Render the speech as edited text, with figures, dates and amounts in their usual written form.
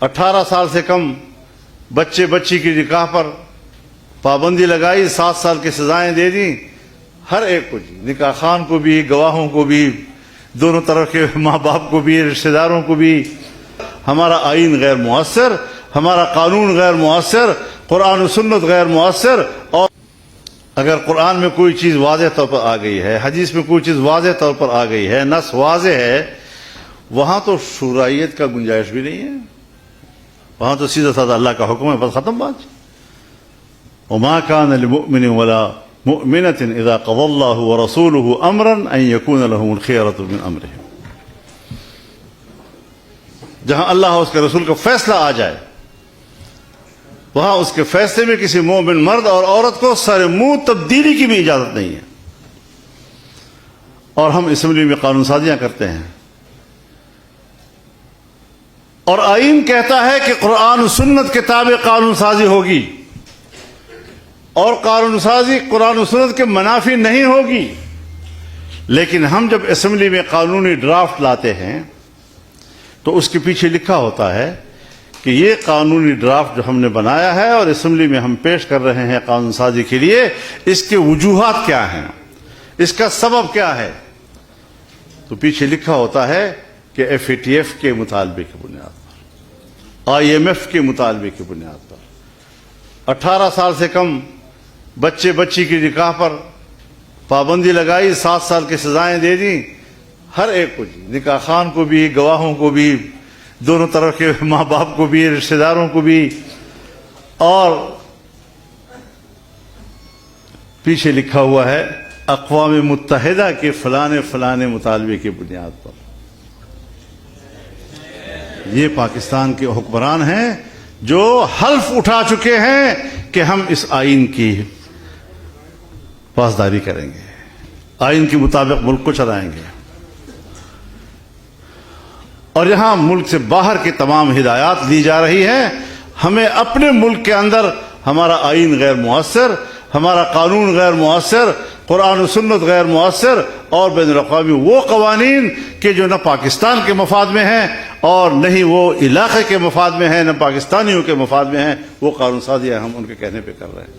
18 साल से कम बच्चे बच्ची की निकाह पर पाबंदी लगाई, 7 साल की सजाएं दे दी हर एक को जी, निकाह खान को भी, गवाहों को भी, दोनों तरफ के माँ बाप को भी, रिश्तेदारों को भी। हमारा आइन गैर मुअस्सर, हमारा कानून गैर मुअस्सर, कुरान और सुन्नत गैर मुअस्सर। और अगर कुरान में कोई चीज़ वाज़ेह तौर पर आ गई है, हदीस में कोई चीज़ वाज़ेह तौर पर आ गई है, नस वाज़ेह है, वहाँ तो शुराइयत का गुंजाइश भी नहीं है। वहाँ तो सीधा साधा अल्लाह का हुक्म है, बस ख़त्म बात। वमा कान लिमुमिन वला मुमिनतिन इज़ा क़ज़ल्लाहु व रसूलुहु अमरन अन यकून लहुमुल खियरतु मिन अमरिहिम। जहाँ अल्लाह और उसके रसूल का फैसला आ जाए, वहाँ उसके फैसले में किसी मोमिन मर्द और औरत को सर मुंह तब्दीली की भी इजाजत नहीं है। और हम असेंबली में कानून साजियां करते हैं और आईन कहता है कि कुरान सुन्नत के ताबे कानून साजी होगी और कानून साजी कुरान सुन्नत के मुनाफी नहीं होगी। लेकिन हम जब असेंबली में कानूनी ड्राफ्ट लाते हैं तो उसके पीछे लिखा होता है कि ये कानूनी ड्राफ्ट जो हमने बनाया है और असेंबली में हम पेश कर रहे हैं कानून साजी के लिए, इसके वजूहात क्या हैं, इसका सबब क्या है। तो पीछे लिखा होता है कि FATF के मुतालबे की बुनियाद पर, IMF के मुतालबे की बुनियाद पर 18 साल से कम बच्चे बच्ची की निकाह पर पाबंदी लगाई, 7 साल की सजाएं दे दी हर एक को जी, निकाह खान को भी, गवाहों को भी, दोनों तरफ के माँ बाप को भी, रिश्तेदारों को भी। और पीछे लिखा हुआ है अक़वाम मुत्तहिदा के फलाने फलाने मुतालबे की बुनियाद पर। ये पाकिस्तान के हुक्मरान हैं जो हल्फ उठा चुके हैं कि हम इस आइन की पासदारी करेंगे, आइन के मुताबिक मुल्क को चलाएंगे। और यहां मुल्क से बाहर की तमाम हिदायत दी जा रही है। हमें अपने मुल्क के अंदर हमारा आइन गैर मुअस्सर, हमारा कानून गैर मुअस्सर, कुरान और सुन्नत गैर मुअस्सर और बैनुल-अक़वामी वो कवानीन के जो न पाकिस्तान के मफाद में हैं और न ही वो इलाके के मफाद में हैं, न पाकिस्तानियों के मफाद में हैं, वो कानून साज़ी हम उनके कहने पे कर रहे हैं।